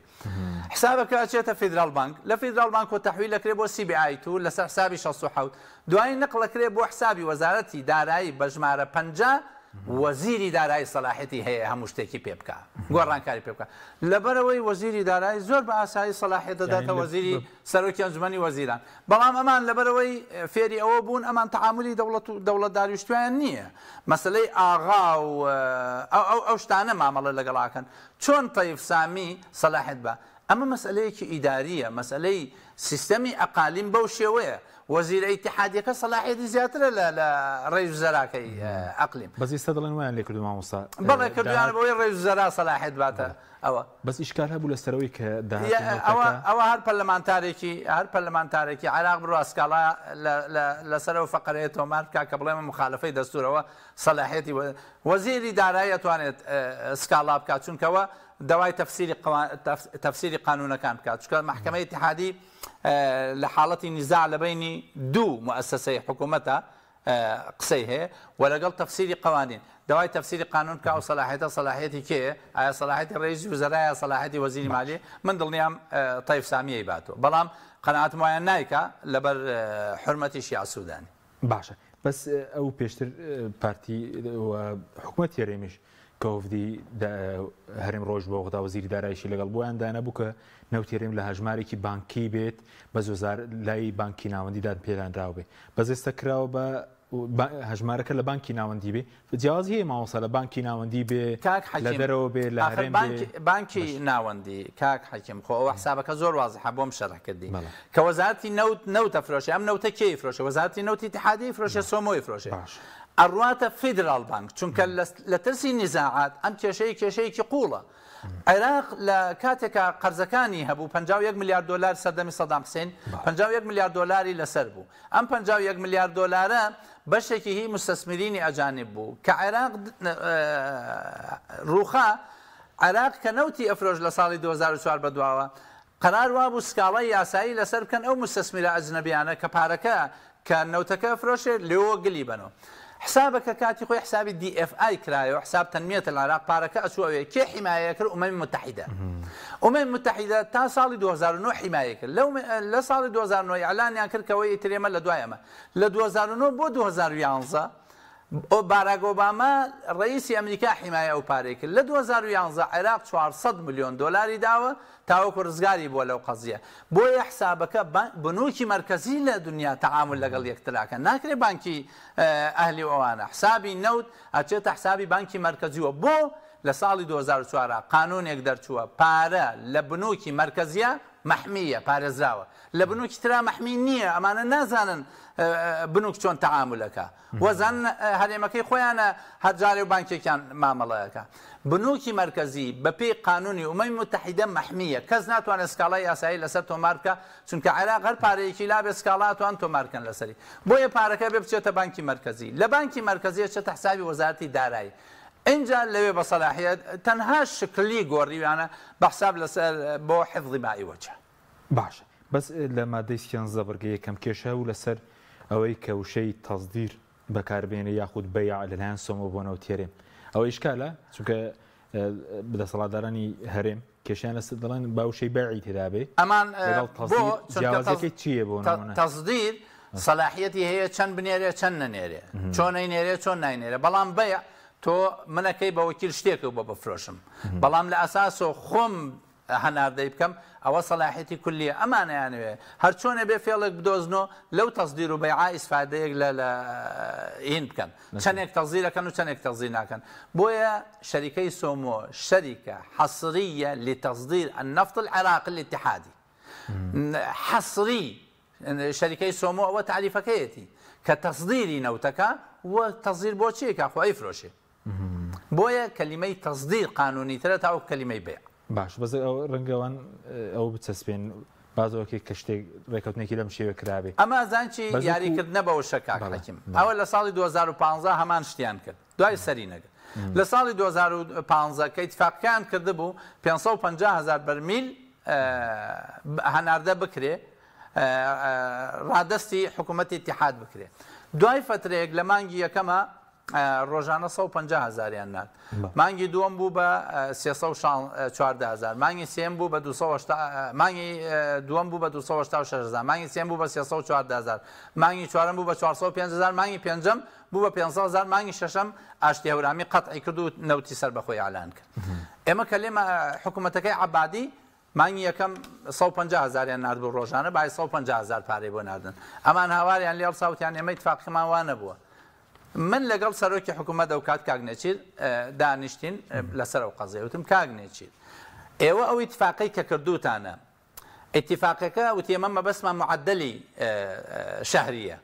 حسابەکە ئەچێتە فیدرال بانک لە فیدرال بانک و تەحویل دەکرێت بۆ CBI تو لەسەر حسابی 67 دوای نەقڵەکرێت بۆ حسابی وەزارەتی دارایی بە ژمارە 50 وەزیری دارایی سەلاحیەتی هەیە هەموو شتێکی پێ بکە گۆڕانکاری پێ بکە لەبەرەوەی وەزیری دارایی زۆر بە ئاسایی سەلاحیەت دەداتە وەزیری سەرۆکی ئەنجومەنی وەزیران بەڵام ئەمان لەبەرەوەی فێری ئەوە بوون ئەمان تەعاملی دەوڵەتداری و شتیان نییە مەسلەی ئاغا و ئەو شتانە مامەڵە لەگەڵاکەن چۆن تەیف سامی سەلاحیەت بە ئەمە مەسئلەیەکی ئیداریە مەسئلەی سیستەمی ئەقالیم بەو شێوەیە وەزیرە ئیتحادیەکە سەلاحیەتی زیاترە لە ڕێژوزەراکەی ئەقلیم بەس ئێستا دەڵێن وایان لێ کردو مامۆستا بەڵێ کردویان بەوەی ڕێژوزەرا سەلاحیەت باتە ئەوە بەس ئیشکال هەبوو لەسەرەوەی کە ئەوە هەر پەرلەمانتارێکی عێراق بڕوا ئەسکاڵا لەسەرەوە فەقەرەیە تۆمار بکا کە بڵێمە مخالفەی دەستورەوە سەلاحیەتی وەزیری دارایی ئەتوانێت سکاڵا بکات چونکەوە دوای تەفسیری قانونەکان بکات چونکە محکەمەی ئیتحادی لە حاڵەتی نیزاع لە بینی دوو مؤسسەی حکوومەتە قسەی هەیە و لەگەڵ تەفسیری قوانین دوای تەفسیری قانون کا و سەلاحیەتی کێیە ئایا سەلاحیەتی ڕێژی وزەرایە سەلاحیەتی وەزیری مالیە من دڵنیام تەیف سامیەی باتەوە بەڵام قەناعەتم وایە نایکا لەبەر حورمەتی شیعە سوودانی باشە بەس ئەو پێشتر پارتی حکوومەتی هەرێمیش کەوفدی هەرێم ڕۆژ بۆ وەختا وەزیری داراییشی لەگەڵ بۆیان دانەبوو کە نەوتێریم لە هەژمارێکی بانکی بێت بە زۆزار لای بانکی ناوەندیدان پێدانراو بێ بەس ئێستا کراوە بە هەژمارەکە لە بانکی ناوەندی بێ جیاواز هەیە مامۆستا لە بانکی ناوەندی بێ لە دەرەوە بێ لە هەرێم بانکی ناوەندی کاک حەکیم خۆ ئەوە حسابەکە زۆر وازحە بۆم شەرح کردی کە وەزارەتی نەوتە فرۆشێ ئەم نەوتە کێی فرۆشە وەزارەتی نەوتی ئیتحادی فرۆشە سۆمۆی فرۆشێ ئەڕواتە فیدرال بانک چونکە لە ترسی نزاعات ئەم کێشەیەکی قوڵە عێراق لە کاتێکە قەرزەکانی هەبوو 51 میلیارد دلار سەردەمی سەدام حوسێن 51 میلیارد دلاری لەسەر بوو ئەم 51 میلیارد دلارە بەشێکی هی مستەسمرینی ئەجانب بوو کە عێراق ڕووخا عێراق کە نەوتی ئەفرۆش لە ساڵی 2004 بەدواوە قەرار وابوو سکاڵای یاسایی لەسەر بکەن ئەو مستەسمیرە ئەجنەبیانە کە پارەکە کە نەوتەکە فرۆشێ لێوە گلی بنەوە حسابەکە کاتی خۆی حسابی DFI کرایەوە حساب تەنمیەتە لە عێراق پارەکە ئەچووەوێ کێ حیمایە کرد ئومەمی متحیدە ئومەمی متحیدە تا ساڵی 2009 حیمایە کرد لە ساڵی 2009 ئەعلانیان کرد کەوەی ئیترێمە لە دوایەمە لە 2009 بۆ 2011 باراک ئۆباما ڕئیسی ئەمریکا حیمایە ئەو پارەی کرد لە 2011 عێراق 400 میلیۆن دلاری داوە تاوەکو ڕزگاری بووە لەو قەزیە بۆیە حسابەکە بنووکی مرکزی لە دنیا تەعامل لەگەڵ یەکتراکە ناکرێت بانکی ئەهلی ئەوانە حسابی نەوت ئەچێتە حسابی بانکی مرکزیوە بۆ لە ساڵی 2004 قانونێک دەرچووە پارە لە بنووکی مرکزیە محمیە پارێزراوە لە بنووکی ترا محمی نییە ئەمانە نازانن بنووک چۆن تەعاملەکە وەزان هەرێمەکەی خۆیانە هەرجارێ و بانکێکیان مامەڵەیەەکە بنووکی مرکزی بە پێی قانونی ئومەمی متحیدە محمیە کەس ناتوانێت سکاڵای یاسایی لەسەر تۆمار بکە چونکە عێراق هەر پارەیەکی لا بێ سکاڵاتوان تۆمارکەن لەسەری بۆیە پارەکە بێ بچێتە بانکی مرکزی لە بانکی مرکزیە چێتە حسابی وەزارەتی دارایی اینجا لەوێ بە سەلاحیەت تەنها شکلی گۆڕیوانە بە حساب لەسەر بۆ حفظی مائی وەجه باشە بەس لە مادەی 11 بەرگە یەکەم کێشە و لەسەر ئەوەی کە وشەی تەزدیر بەکاربێنە یاخود بەیع لەلایەن سۆمە بۆ نەوتێرێم ئەوە ئیشکالە چونکە بەدەسەڵاتدارانی هەرێم کێشیان لەسەر دەڵێن باوشەی بەیعی تێدا بێ ئەمان جیاوازەکەی چییە بۆ تەزدیر سەلاحیەتی هەیە چەند بنێرێ چەند نەنێرێ چۆن نەینێرێ چۆن ناینێرێ بەڵام بەیع تۆ منەکەی بە وەکیل شتێک و بە بفرۆشم بەڵام لە ئەساسۆ خۆم هەناردەی بکەم ئەوە سەلاحێتی کولیە ئەمانەیانوێ هەر چۆنە بێ فێڵێک بدۆزنەوە لەو تەزدیر و بەیعا ئیسفادەیەک لە ئین بکەن چەندێک تەزیرەکەن و چەندێک تەزیر ناکەن بۆیە شەریکەی سۆمۆ شەریکە حەصریە لتصدير النفط العراقي الاتحادي حصري شركة سومو أو تعريف كيتي كتصدير نوتك وتصدير بوتشيك أخو أي فروشي بويا كلمة تصدير قانوني ثلاثة أو كلمة بيع باش بس رنجوان أو بتسبين بعضو كي كشتي ركوتني كده مشي وكرابي أما زانشي ياري كدنا بوشكاك حكيم أول لصالي 2015 همان شتيان كد دوای سرينك لصالي 2015 كاتفاق كان كذبوا 550,000 برميل هنارده بكري رادستي حكومة اتحاد بكري دوای فترة لمانجي كما روزانه 150,000 ينات مانجي دوم بو با 314,000 مانجي سيم بو با 208 مانجي دوم بو با 286,000 مانجي سيم بو با 314,000 مانجي چوارم بو با 405,000 مانجي پنجم بو با 500,000 مانجي ششم اشتي هورامي قطعي كردو نوتي سر بخوي اعلان كر اما كلمه حكومتك عبادي مانگی یکم 150,000 نرد بو روزانه باید 150,000 پاره بو نردن اما هواریان لیال صوتیان اما اتفاق ما وانه بو من لقل سروکی حکومت دوکات کاغنیچیر دانشتین لسر او قضیه وتم کاغنیچیر ایوه او اتفاقی که کردوتانه اتفاقی که وتیمم بس ما معدلی شهریه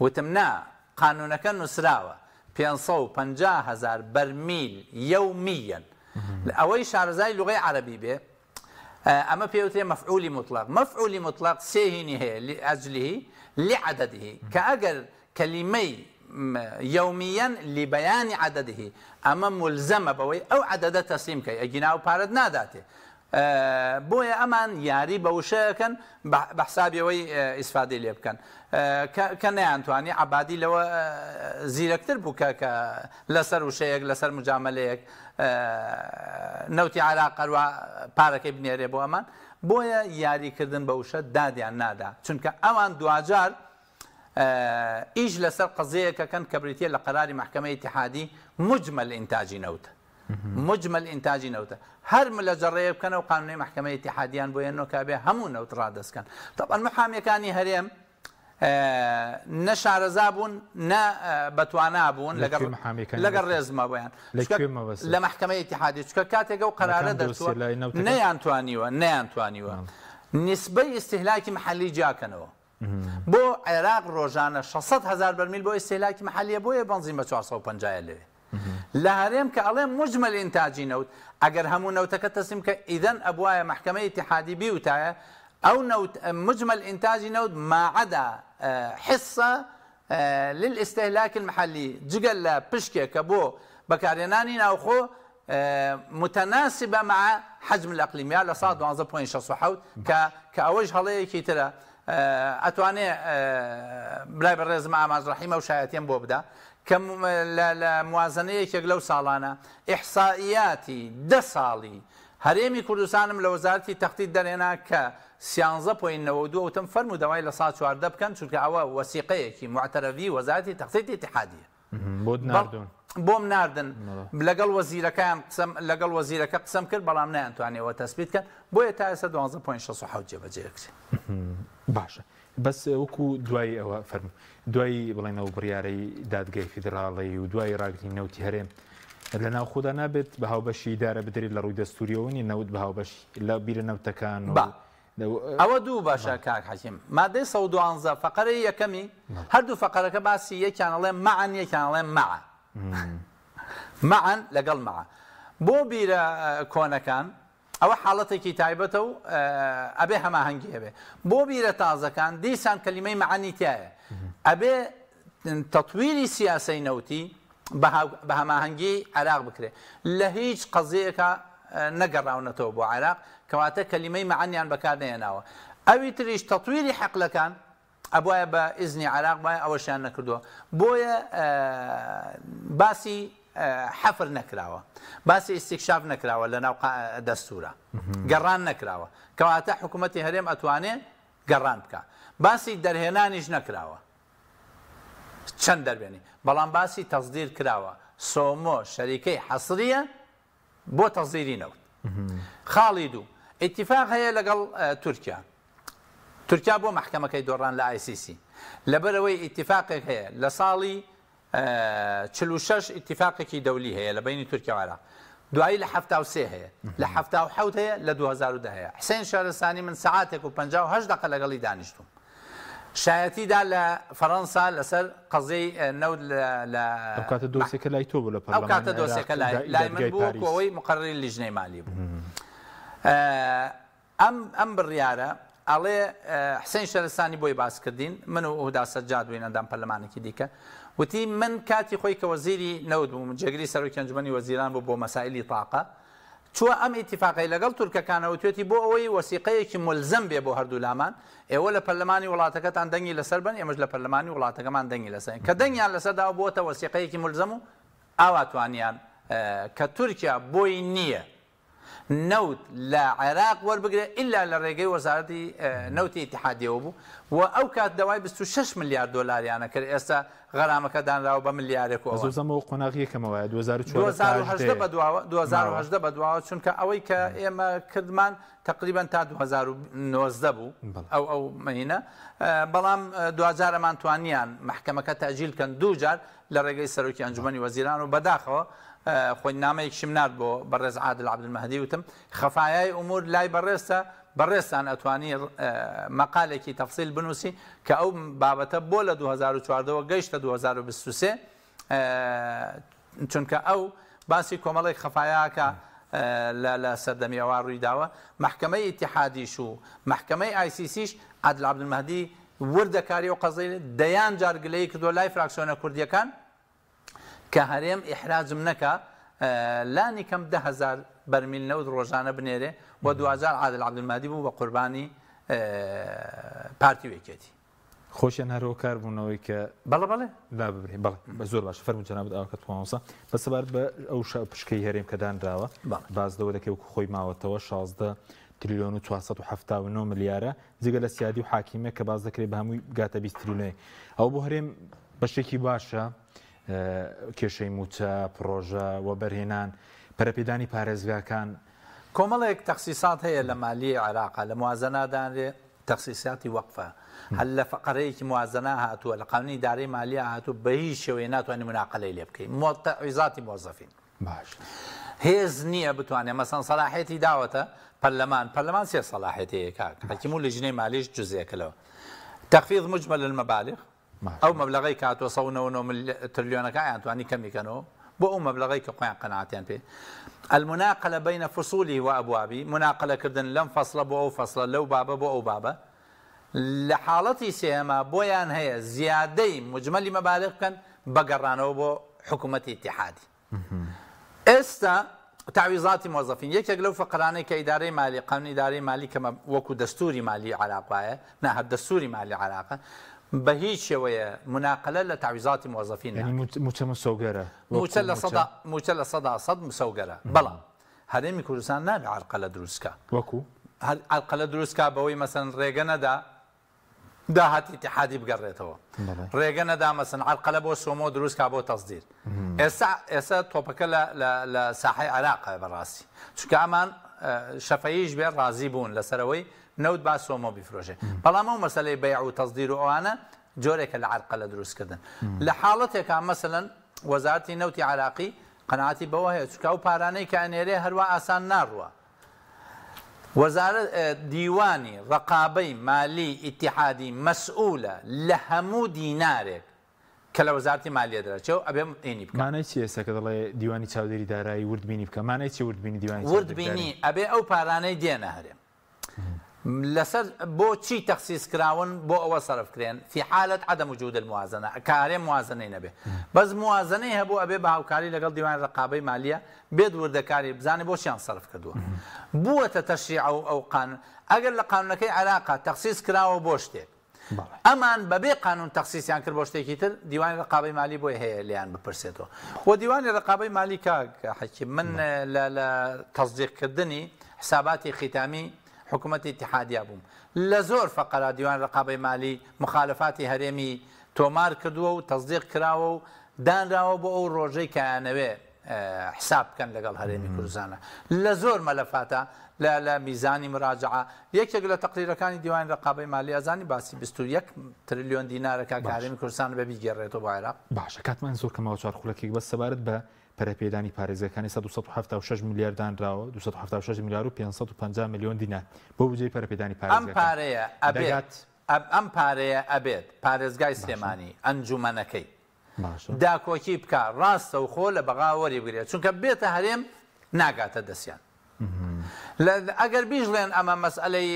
وتمنا قانونك نسراوه 550,000 برميل يوميا اوي شارزاي لغه عربي به أما بيوتي مفعولي مطلق سيهني هي لأجله لعدده كأجر كلمي يوميا لبيان عدده أما ملزمة بوي أو عدد تسليم كي أجناو بارد ناداته بويا أمان ياري بوشاكن بحسابي وي إسفادي لي بكن كان أنتواني عبادي لو زيركتر بوكا لسر وشيك لسر مجامليك نوتي علاقة وبارك ابن ريبو أمان بويا ياري كردن بوشا دادي عن نادا چونك أمان دواجار إيج لسر قضية كان كبريتية لقرار محكمة اتحادي مجمل إنتاجي نوته مجمل إنتاجي نوته هر من الجريب كانوا قانوني محكمة اتحاديان بويا إنه كابه همون نوت رادس كان طبعا محامي كاني هريم نشعر زابون نا بتوانابون لقر رزمة بويان لمحكمة اتحادية كاتيجا وقرار درسوا نيانتوانيوا نسبة استهلاكي محلي جاكنوا بو عراق روزانه 600,000 برميل بو استهلاكي محلي بو بنزيمة 450 لوي لهرم كألم مجمل إنتاجي نوت أجر همون نوتك تسلم إذن أبوايا محكمة اتحادي بيوتايا أو نوت مجمل إنتاجي نوت ما عدا حصة للاستهلاك المحلي جقل بشكي كبو بكاريناني ناوخو متناسبة مع حجم الأقليم يعني لصاد 11.6 كأوجه هلاي كي ترى أتواني بلاي بالرز مع مزرحيمة وشايتين بوبدا كم لموازنة يقلو سالانة إحصائياتي دسالي هريمي كردستانم لوزارتي تخطيط درينا ك 11.92 وتم فرمو دواي لصاد شوار دبكن شو كأوا وثيقية كي معترفي وزارتي تخطيط اتحادية بود ناردون بوم ناردن لقل وزير كان قسم لقل وزير كقسم كل بلامنا أنتواني وتثبيت كان بويا تاسد 11.6 حوجة بجيك باشا بس وكو دواي أو فرمو دواي بلينا وبرياري دادقي فيدرالي ودواي راقتي نوتي هرم لنا خدا نابت بهاو بشي دارة بدري لروي دستوريوني نود بهاو بشي إلا بير نوتكان أو دو باشا كاك حكيم ما دي صودو عنزا فقرية كمي هردو فقرة كباسي يكان الله معا يكان الله معا معا لقل معا بو بير كونا كان أو حالتك تايبته أبي هما هنجي أبي بو بير تازا كان ديسان كلمة معاني تايا أبي تطوير سياسي نوتي بهما هنجي عراق بكري لهيج قضية نقرأ ونتوب عراق كواتا كلمة معني عن بكارنا يناوى أبي تريش تطوير حقل كان أبويا بإذن عراق بايا أول شيء نكردوه بويا باسي حفر نكراوة باسي استكشاف نكراوة لنوقع دستورة قران نكراوة كواتا حكومتي هريم أتوانين قران بكا باسي درهنانيش نكراوة چند دربيني بلان باسي تصدير كراوة سومو شركة حصرية بو تصديري نوت خاڵی دوو ئیتیفاق هەیە لەگەڵ تورکیا بۆ محکەمەکەی دۆڕان لە ICC لەبەرەوەی ئیتیفاقێک هەیە لە ساڵی 46 ئیتیفاقێکی دەولی هەیە لە بینی تورکیا و عێراق دوایی لە 73 هەیە لە 77 هەیە لە 2010 هەیە حسێن شارستانی من سەعاتێک و 58 دقە لەگەڵی دانیشتوم شایەتیدا لە فەڕەنسا لەسەر قەزەی نەود لە ئەو کاتە دۆسێکە لای تۆ بوو لە ئەو کاتە دۆسێکە لای من بوو کۆەوەی مقرری لیژنەی مالی بوو ئەم بڕیارە ئەڵێ حسێن شارستانی بۆی باسکردین من و هودا سەجاد بووین ئەندام پەرلەمانێکی دیکە وتی من کاتی خۆی کە وەزیری نەود بووم جێگری سەرۆکی ئەنجومەنی وەزیران بوو بۆ مەسائلی تاقە چووە ئەم ئیتیفاقی لەگەڵ تورکەکانەوە توێتی بۆ ئەوەی وەسیقەیەکی ملزم بێ بۆ هەردوو لامان ئێوە لە پەرلەمانی وڵاتەکەتان دەنگی لەسەر بن ئێمەش لە پەرلەمانی وڵاتەکەمان دەنگی لەسەر کە دەنگیان لەسەرداوە بۆتە وەسیقەیەکی ملزم و ئاواتوانیان کە تورکیا بۆی نییە نەوت لە عێراق وەربگرێ ئللا لە ڕێگەی وەزارەتی نەوتی ئیتیحادیەوە بوو و ئەو کات دەوای 26 میلیارد دۆلاریانە کرد ئێستا غەرامەکە دانراوە بە ملیارێکەوە زۆرزەمەوە قۆناغی یەکەمەوە 2010 بەدواوە چونکە ئەوەی کە ئێمە کردمان تقریبا تا 2019 بوو ئەو مەهینە بەڵام دوجارەمان توانیان محکەمەکە تاجیل کەن دوو جار لە ڕێگەی سەرۆکی ئەنجومەنی وەزیران و بەداخەوە خۆی نامەیەکشم نرد بۆ بەڕێز عادل عەبدولمەهدی وتم خەفایای ئومور لای بەڕێستان ئەتوانی مەقالێکی تەفسیل بنووسی کە ئەو بابەتە بۆ لە 2014ەوە گەیشتە 2023 چونکە ئەو باسی کۆمەڵێک خەفایاکە لە سەردەمی ئەوە ڕوویداوە محکەمەی ئیتیحادیش و محکەمەی ICCش عادل عەبدولمەهدی وردەکاری و قەزەی دەیان جارگلەی کردووە لای فراکسیۆنە کوردیەکان کە هەرێم ئیحراجم نەکە لانی کەم 10,000 بەرمیل نەوت ڕۆژانە بنێرێ بۆ 2000 عادل عەبدولمەهدی بوو بە قوربانی پارتی وێکێتی خۆشیان هەرەوە کار بوونەوەی کە بەڵێ لا ببرین بەڵێ بە زۆر باش فەرموو جەنابەت ئاوەکە توانوسە بەسەبار بە ئەو پشکەی هەرێم کە دانراوە باز لەوە دەکەی وەکو خۆی ماوەتەوە 16 تریلیۆن و 479 ملیارە جگە لە سیادی و حاکیمە کە باز دەکرێت بە هەمووی گاتە 20 تریلیۆن ئەو بۆ هەرێم بەشێکی باشە کێشەی موچە پرۆژە و بەرهێنان پەرەپێدانی پارێزگاکان کۆمەڵێک تەخسیسات هەیە لە مالی عێراقا لە موازنەدانرێ تەخسیساتی وەقفە هەل لە فەقەرەیەکی موازنە هاتووە لە قانونی دارەی مالیە هاتوو بە هیچ شێوەیە ناتوانانی مناقەلەی لێ بکەین تعویزاتی مۆزەفین باش هێز نییە بتوانێت مەسەن سەلاحێتی داوەتە پەرلەمان سێ سەلاحێتی کاک حەکیم و لژنەی مالیش جزئێکەوە تەخفیض مجمل المەبالغ ئەو مەبلەغی کاتۆ 109 تریلیۆنەکە یانتوانی کەمیکەنەوە بۆ ئەو مەبلەغی کە خۆیان قەناعەتیان پێ المناقلة بين فصوله وأبوابه مناقلة كردن لم فصل بو أو فصل لو بابا بو أو بابا لحالتي سيما بويان هي زيادة مجمل مبالغ كان بقرانو بو حكومة اتحادي استا تعويضات موظفين يكيك لو فقراني كإداري مالي قانون إداري مالي كما وكو دستوري مالي علاقة نهب دستوري مالي علاقة بهيج شوية مناقلة لتعويضات موظفين يعني مسوقرة موچە صدا صد مسوقرة بلا هەرێمی کوردستان نابێ عرقلە دروستکە وەکو عرقلە دروستکە بەوەی مەسەن ڕێگە نەدا داهاتی اتحادی بگەڕێتەوە ڕێگە نەدا مەسەن عرقلە بۆ سۆمۆ دروستکە بۆ تەصدیر ئێستا تۆپەکە لە ساحەی عێراقە بەڕاستی چونکە ئەمان شەفەییش بێ ڕازی بوون لەسەرەوەی نەوت با سۆمۆ بیفرۆژێ بەڵام ئەو مەسەلەی بەیع و تەصدیر و ئەوانە جۆرێکە لە عرقلە دروستکردن لە حاڵەتێکە مەسەلەن وەزارەتی نەوتی عێراقی قەناعەتی بەوە هەیە چونکە ئەو پارانەی کە ئەنێرێ هەروە ئاسان ناڕوە وەزارەت دیوانی ڕقابەی مالی ئیتیحادی مەسئولە لە هەموو دینارێک کە لە وەزارەتی مالیە دەرەچێت ئەبێ عینی بکە مانای چی ئێستا کە دەڵێ دیوانی چاودێری دارایی وردبینی بکە مانای چی وردبینی دیوانی وردبینی ئەبێ ئەو پارانەی دێنە هەرێم لەسەر بۆ چی تەخسیس کراون بۆ ئەوە سەرفکرێن في حالة عدم وجود الموازنة کارێ موازنەی نەبێ بەس موازنەی هەبوو ئەبێ بە هاوکاری لەگەڵ دیوانی ڕقابەی مالیە بێت وردەکاری بزانێ بۆچیان سەرف کردووە بووەتە تەشریع ئەو قانون ئەگەر لە قانونەکەی عێراقا تەخسیس کراوە بۆ شتێک ئەمان بەبێ قانون تەخسیسیان کرد بۆ شتێکی تر دیوانی ڕقابەی مالی بۆی هەیە لیان بپرسێتەوە و دیوانی ڕقابەی مالی کاک حەکیم من لە تەصدیقکردنی حساباتی ختامی حکوومەتی اتحادیا بووم لە زۆر فەقەرا دیوان ڕقابەی مالی مخالفاتی هەرێمی تۆمار کردووە و تەصدیق کراوە و دانراوە بۆ ئەو ڕۆژەی کەیانەوێ حساب بکەن لەگەڵ هەرێمی کوردستانە لە زۆر مەلەفاتە لە میزانی مراجعە یەکێک لە تەقریرەکانی دیوانی ڕقابەی مالی ئازانی باسی 21 تریلیۆن دینارەکە کە هەرێمی کوردستان بە بیگەڕێتەوە بۆ عێراق. باشە کاتمان زۆر کەمەوە چوار خولەکێک بەس سەبارەت بە پەرەپێدانی پارێزەکانی 176 میلیارد دانراوە 276 میلیارد و 550 میلیۆن دینار بۆ بودجەی پەرەپێدانی پارێزەکان. ئەم پارەیە ئەبێت پارێزگای سلێمانی ئەنجومەنەکەی داکۆکی بکە ڕاستە و خۆ لە بەغا وەری بگرێت چونکە بێتە هەرێم ناگاتە دەستیان. ئەگەر بیژڵێن ئەمە مەسئلەی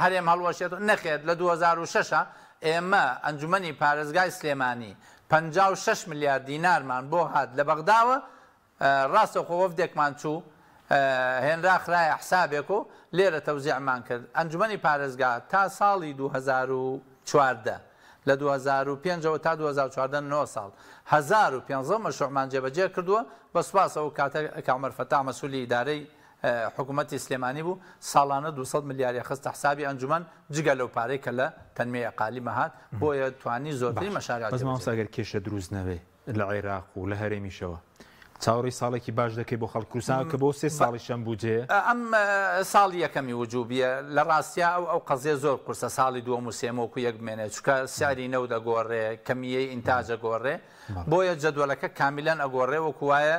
هەرێم هەڵوەشێت نەخێت لە 2006 ئێمە ئەنجومەنی پارێزگای سلێمانی 56 میلیارد دینارمان بۆ هات لە بەغداوە ڕاستە خۆ وەفدێکمان چوو هێنرا خرایە حسابێک و لێرە تەوزیعمان کرد ئەنجومەنی پارێزگا تا ساڵی 2014 لە 2005 تا 2014 9 ساڵ 1500 مەشروعمان جێبەجێ کردووە بە سوپاسەوە کاتە کامەر فەتا مەسئولی ئیدارەی حکوومەتی سلێمانی بوو ساڵانە 200 میلیاردی خستە حسابی ئەنجومەن جگە لەو پارەی کە لە تەنمەی ئەقالی مەهات بۆیە توانی زۆرتری مەشاریع بەس مامۆستا ئەگەر کێشە دروست نەبێ لە عێراق و لە هەرێمیشەوە چاوەڕێی ساڵێکی باش دەکەی بۆ خەڵک کوردستان کە بۆ 3 ساڵیشەم بوجێ ئەم ساڵی یەکەمی وجوبیە لە ڕاستیا ئەو قەزیە زۆر قورسە ساڵی دووەم و سێمەوەکو یەک بمێنێت چونکە سیاری نەو دەگۆڕێ کەمیەی ئینتاجە گۆڕێ بۆیە جەدوەلەکە کامیلەن ئەگۆڕێ وەکو وایە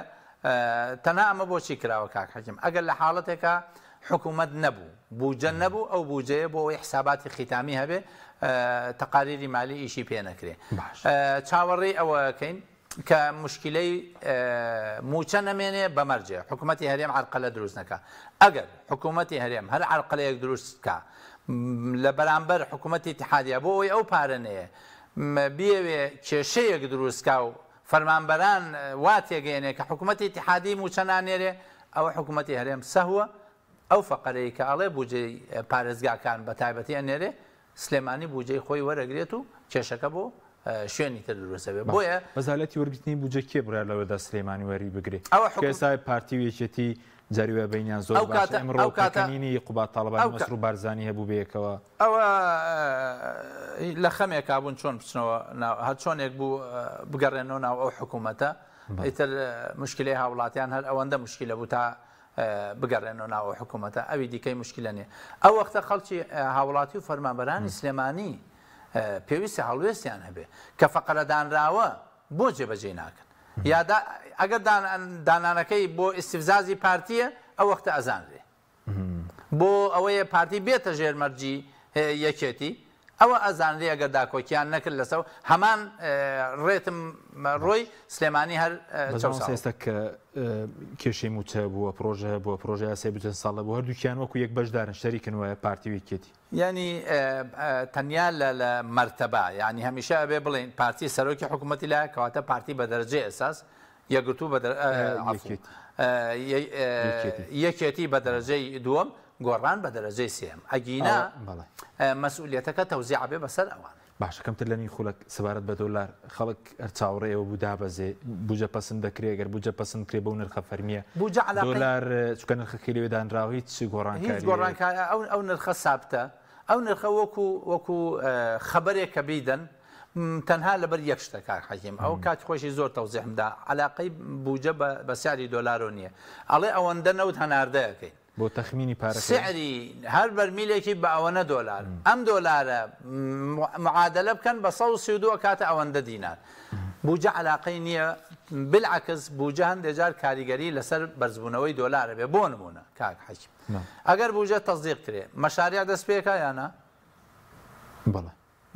تەنها ئەمە بۆچی کراوە کاک حەکیم ئەگەر لە حاڵەتێکە حکوومەت نەبوو بوجە نەبوو ئەو بوجەیە بۆ ئەوەی حساباتی ختامی هەبێ تەقاریری مالی ئیشی پێ نەکرێ چاوەڕێی ئەوەکەین کە مشکلەی موچە نەمێنێ بەمەرجێ حکوومەتی هەرێم عەرقەلە دروست نەکە ئەگەر حکوومەتی هەرێم هەر عەرقەلەیەک دروست بکە لە بەرامبەر حکوومەتی اتحادیە بۆ ئەوەی ئەو پارەنەیە بێوێ کێشەیەک دروستکە و فەرمانبەران وا تێگەێنێ کە حکوومەتی اتحادی موچە نانێرێ ئەوە حکوومەتی هەرێم سەهوە ئەو فەقەرەی کە ئەڵێ بودجەی پارێزگاکان بە تایبەتی ئەنێرێ سلێمانی بودجەی خۆی وەرەگرێت و کێشەکە بۆ شوێنی تر دروستەوێ بۆیە بەزالەتی وەرگرتنی بودجە کێ بڕیار لەوەدا سلێمانی وەری بگرێت ئێستا پارتی و یەکێتی جاریوە بینیان زۆر باشە ئەمڕۆکەنینی قوبات تاڵبانی مەسرور بارزانی هەبوو بەیەکەوە ئەوە لە خەمێکا بوون چۆن بچنەوە هەر چۆنێک بوو بگەڕێنەوە ناو ئەو حکوومەتە ئیتر مشکلەی هاوڵاتیان هەر ئەوەندە مشکلە بوو تا بگەڕێنەوە ناو ئەو حکوومەتە ئەوی دیکەی مشکلە نیە ئەو وەختە خەڵکی هاوڵاتی و فەرمانبەرانی سلێمانی پێویستی هەڵوێستیان هەبێ کە فەقەرەدانراوە بۆ جێبەجێ ناکەن یادا ئەگەر دانانەکەی بۆ ئیستیفزازی پارتیە ئەو وەختە ئەزانرێ بۆ ئەوەیە پارتی بێتە ژێرمەرجی یەکێتی ئەوە ئەزانرێ ئەگەر داکۆکیان نەکرد لەسەر هەمان ڕێتم ڕۆی سلێمانی هەر ئێستا کە کێشەی موچە بووە پرۆژە بۆ پرۆژه سێ بچەند ساڵە بۆ هەردووکیان وەکو یەک بەشدارن شەریکن وایە پارتی و یەکێتی ینی تەنیا لە مەرتەبە ینی هەمیشە ئەبێ بڵێن پارتی سەرۆکی حکوومەتی لایە کەواتە پارتی بە دەرەجەی ئەساس یەکگرتوو بە یەکێتی بە دەرەجەی دووەم گۆڕان بە دەرەجەی سێم ئەگینا مەسئولیەتەکە تەوزیع بێ بەسەر ئەوان باشە کەمتر لەنی خولک سەبارەت بە دۆلار خەڵک چاوەڕێەوە بوو دابەزێ بوجە پەسەند دەکرێت گەر بوجە پەسەند کرێ بەو نرخە فەرمیە دۆلار چکە نرخەکەی لێ دانراوی چی گۆڕانکاری ئەو نرخە سابتە ئەو نرخە وەکو خەبەرێک کە بیدەن تەنها لەبەر یەک شتە کاک حەکیم ئەو کاتی خۆشی زۆر تەوزیحمدا عەلاقەی بوجە بە سیاری دۆلارۆ نییە ئەڵێ ئەوەندە نەوت هەناردەیەکەین بۆ تەخمینی پارە سعری هەر بەرمیلێکی بە ئەوەنە دۆلار ئەم دۆلارە معادلە بکەن بە 132 کاتە ئەوەندە دینار بوجە عەلاقەی نییە بالعکس بوجە هەندێک جار کاریگەری لەسەر بەرزبوونەوەی دۆلارە بێ بۆ نمونە کاک حەکیم ئەگەر بوجە تەزدیق کرێ مەشاریع دەست پێکە یانە بەڵێ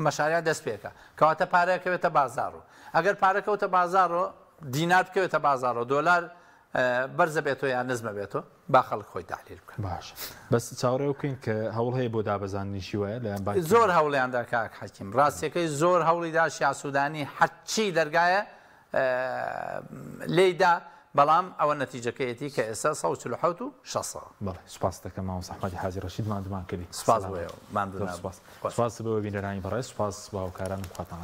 مەشاریع دەست پێکە کەواتە پارەکەوێتە بازاڕۆ ئەگەر پارەکەوتە بازاڕۆ دینار بکەوێتە بازاڕۆ دۆلار بەرزە بێتەوە یان نزمە بێتەوە با خەڵک خۆی تحلیل بکەن باش بەس چاوەڕێ بکەین کە هەوڵ هەیە بۆ دابەزاندنیشی وایە لەیان زۆر هەوڵیاندا کاک حەکیم ڕاستیەکەی زۆر هەوڵیدا شیا سوودانی هەرچی دەرگایە لێیدا بەڵام ئەوە نەتیجەکەیەتی کە ئێستا 147 و 600 بەڵێ سوپاس دەکەم مامۆستا ئەحمەدی حاجی ڕەشید مادومان کردی سپاس بۆ ئێوە سپاس بەوە بینەرانی بەڕێز سپاس باوکاران خواتان